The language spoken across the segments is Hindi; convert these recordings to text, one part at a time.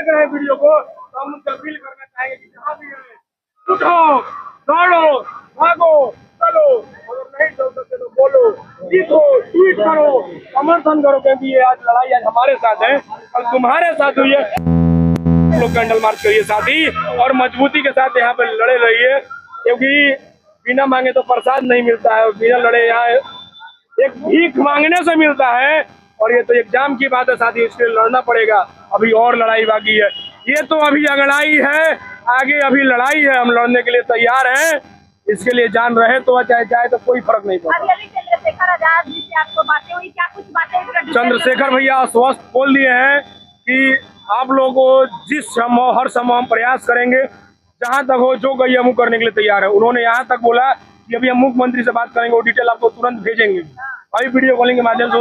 देख रहे हैं वीडियो को तो हम उनसे अपील करना चाहेंगे कि जहाँ भी है उठो, दौड़ो, भागो, चलो, अगर नहीं चल सकते तो बोलो, लिखो, ट्वीट करो, समर्थन करो, क्योंकि ये आज लड़ाई आज हमारे साथ है और तुम्हारे साथ हुई है। लोग कैंडल मार्च करिए साथ ही और मजबूती के साथ यहाँ पे लड़े रहिए, क्योंकि बिना मांगे तो प्रसाद नहीं मिलता है और बिना लड़े यहाँ एक भीख मांगने से मिलता है। और ये तो एग्जाम की बात है साथी, इसके लिए लड़ना पड़ेगा। अभी और लड़ाई बाकी है, ये तो अभी अगड़ाई है, आगे अभी लड़ाई है। हम लड़ने के लिए तैयार हैं, इसके लिए जान रहे तो चाहे तो कोई फर्क नहीं पड़ता। चंद्रशेखर भैया आश्वस्त बोल दिए हैं कि आप लोगों को जिस संभव हर संभव हम प्रयास करेंगे, जहां तक हो जो गई हम करने के लिए तैयार है। उन्होंने यहाँ तक बोला कि अभी हम मुख्यमंत्री से बात करेंगे, वो डिटेल आपको तुरंत भेजेंगे। अभी वीडियो कॉलिंग के माध्यम से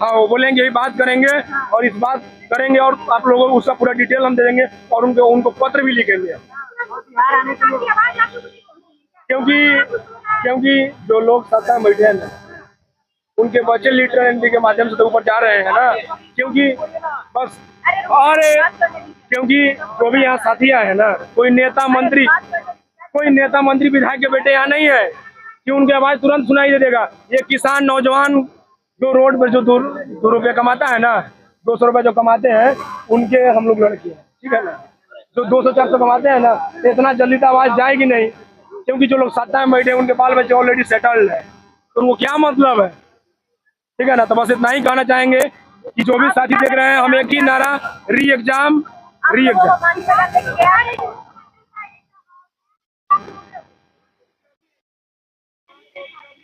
हाँ वो बोलेंगे, यही बात करेंगे और इस बात करेंगे और आप लोगों को उसका पूरा डिटेल हम दे देंगे और उनको पत्र भी लिखेंगे। क्योंकि जो लोग सत्ता में बैठे हैं ना, उनके बच्चे लिटरेंसी के माध्यम से तो ऊपर जा रहे हैं ना, क्योंकि बस और क्योंकि जो भी यहाँ साथियाँ है ना, कोई नेता मंत्री विधायक के बेटे यहाँ नहीं है कि उनकी आवाज तुरंत सुनाई दे देगा। ये किसान नौजवान जो रोड पर जो 2 रुपये कमाता है ना, 200 रुपये जो कमाते हैं, उनके हम लोग लड़के हैं, ठीक है ना। जो 200-400 कमाते हैं ना, इतना जल्दी तो आवाज जाएगी नहीं, क्योंकि जो लोग सत्ता में बैठे हैं उनके बाल बच्चे ऑलरेडी सेटल्ड है, तो उनको क्या मतलब है, ठीक है ना। तो बस इतना ही कहना चाहेंगे कि जो भी साथी देख रहे हैं, हम एक ही नारा, री एग्जाम।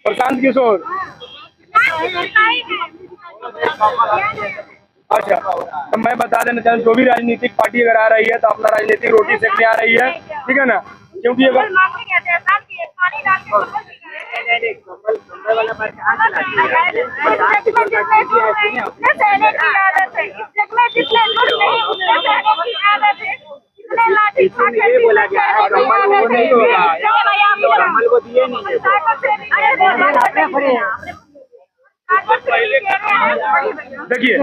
प्रशांत किशोर, अच्छा तो मैं बता देना चाहूँ, जो भी राजनीतिक पार्टी अगर आ रही है तो अपना राजनीतिक रोटी सेकने आ रही है, ठीक है ना। क्योंकि अगर ये बोला गया है कमल नहीं होगा, कमल को दिए नहीं। देखिए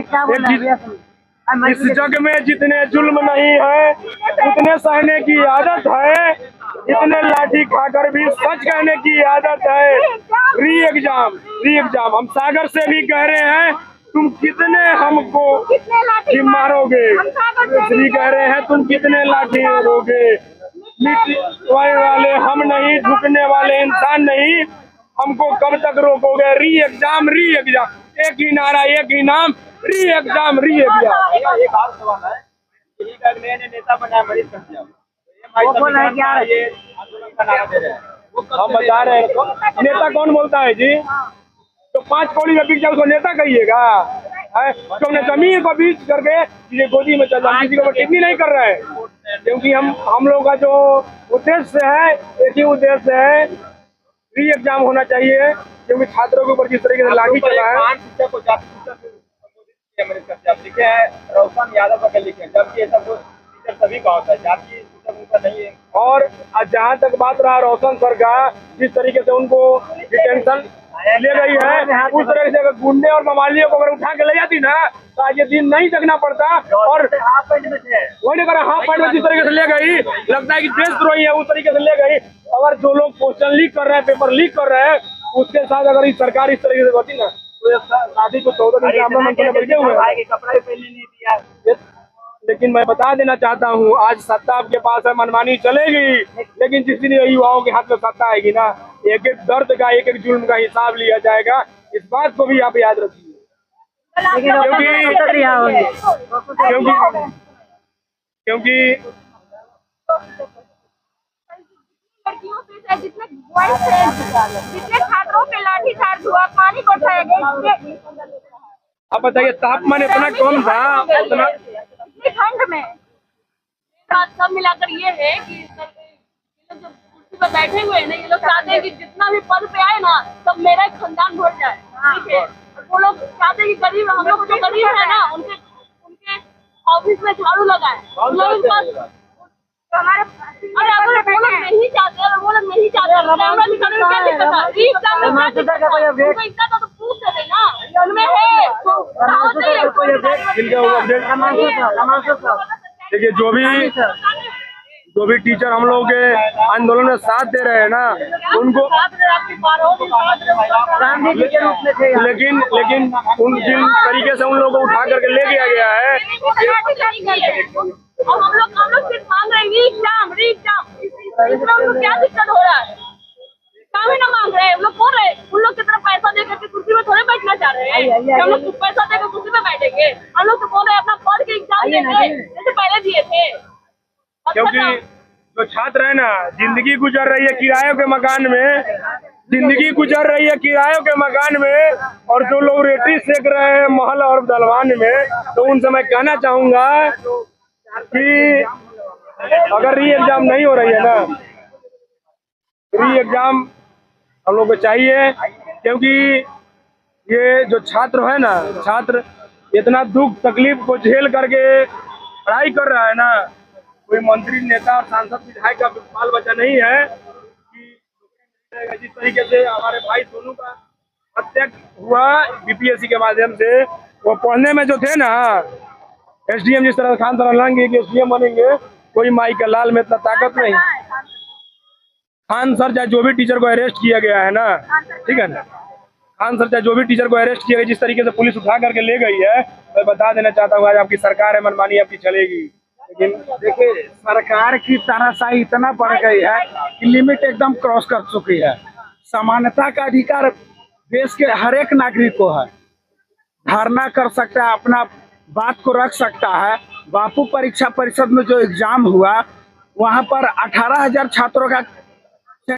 इस जग में जितने जुल्म नहीं है उतने सहने की आदत है, इतने लाठी खाकर भी सच कहने की आदत है। री एग्जाम हम सागर से भी कह रहे हैं, तुम कितने हमको मारोगे, इसलिए कह रहे हैं तुम कितने लाठी मारोगे। मिटने वाले हम नहीं, झुकने वाले इंसान नहीं, हमको कब तक रोकोगे। री एग्जाम, एक ही नारा एक ही नाम, री एग्जाम। एक और सवाल है, नए नेता बना मरीज हम बता रहे हैं नेता कौन बोलता है जी, तो 5 कौड़ी का बिक जाए उसको नेता कहिएगा। तुमने जमीन को बीच करके ये गोदी में चल रहा, किसी को टिप्पणी नहीं कर रहा है, क्योंकि हम लोग का जो उद्देश्य है एक ही उद्देश्य है, री एग्जाम होना चाहिए। क्योंकि छात्रों के ऊपर जिस तरीके से लाठी चला है, लिखे है रोशन यादव का लिखे, जबकि सभी का होता है, जाति नहीं है। और जहाँ तक बात रहा रोशन सर का, जिस तरीके से उनको डिटेंशन ले गई है, उस तरह से अगर गुंडे और मवालियों को अगर उठा के ले जाती ना तो आज ये दिन नहीं देखना पड़ता। और वही अगर हाफ पैंट में जिस तरीके से ले गई, लगता है कि देशद्रोही है, उस तरीके से ले गई। अगर जो लोग क्वेश्चन लीक कर रहे हैं, पेपर लीक कर रहे हैं, उसके साथ अगर इस सरकार इस तरीके से होती ना तो शादी को 14 दिन में बैठे हुए हैं, कपड़ा भी पहनने नहीं दिया। लेकिन मैं बता देना चाहता हूँ, आज सत्ता आपके पास है, मनमानी चलेगी, लेकिन जिस दिन युवाओं के हाथ में सत्ता आएगी ना, एक एक दर्द का एक एक जुल्म का हिसाब लिया जाएगा। इस बात को भी आप याद रखिए, क्योंकि जितने छात्रों पे लाठीचार्ज हुआ, पानी को उठाया गया, अब बताइए तापमान इतना कम था, उतना ठंड में सब मिलाकर ये है कि जो कुर्सी पर बैठे हुए हैं ना, ये लोग चाहते हैं कि जितना भी पद पे आए ना, सब मेरा एक खानदान भर जाए, ठीक है। वो लोग चाहते हैं कि गरीब, हम लोग जो गरीब है ना, उनके ऑफिस में झाड़ू लगाए, हमारे वो लोग नहीं चाहते, वो लोग नहीं चाहते, इतना तो पूछ दे ना, उनमें है देखिए जो भी टीचर हम लोग के आंदोलन में साथ दे रहे हैं ना, उनको लेकिन उन जिन तरीके से उन लोगों को उठा करके ले गया है, और हम लोग सिर्फ मांग रहे हैं एग्जाम इसमें उनको क्या दिक्कत हो रहा है? काम ही ना मांग रहे हैं, हम लोग बोल रहे हैं उन लोग की तरफ पैसा दे करके कुर्सी में थोड़े बैठना चाह रहे हैं कि हम लोग पैसा देकर कुर्सी में बैठेंगे। हम लोग तो बोल रहे हैं अपना पढ़ के एग्जाम देंगे जैसे पहले दिए थे। क्योंकि जो छात्र है ना, जिंदगी गुजर रही है किरायों के मकान में, जिंदगी गुजर रही है किरायों के मकान में, और जो लोग रेती सेक रहे हैं महल और दलवान में, तो उनसे मैं कहना चाहूंगा कि अगर री एग्जाम नहीं हो रही है ना, री एग्जाम हम लोग को चाहिए, क्योंकि ये जो छात्र है ना, छात्र इतना दुख तकलीफ को झेल करके पढ़ाई कर रहा है ना, कोई मंत्री नेता और सांसद विधायक का बाल बच्चा नहीं है कि जिस तरीके से हमारे भाई सोनू का हत्या हुआ बीपीएससी के माध्यम से, वो पढ़ने में जो थे ना, एसडीएम जिस तरह खान तरह लाएंगे कि एसडीएम बनेंगे, कोई माई का लाल में इतना ताकत नहीं। खान सर चाहे जो भी टीचर को अरेस्ट किया गया है ना, ठीक है ना, खान सर चाहे जो भी टीचर को अरेस्ट किया गया, जिस तरीके से पुलिस उठा करके ले गई है, मैं बता देना चाहता हूँ आज आपकी सरकार है, मनमानी आपकी चलेगी। लेकिन देखिए सरकार की तानाशाही इतना बढ़ गई है कि लिमिट एकदम क्रॉस कर चुकी है। समानता का अधिकार देश के हर एक नागरिक को है, धरना कर सकता है, अपना बात को रख सकता है। बापू परीक्षा परिषद में जो एग्जाम हुआ, वहां पर 18,000 छात्रों का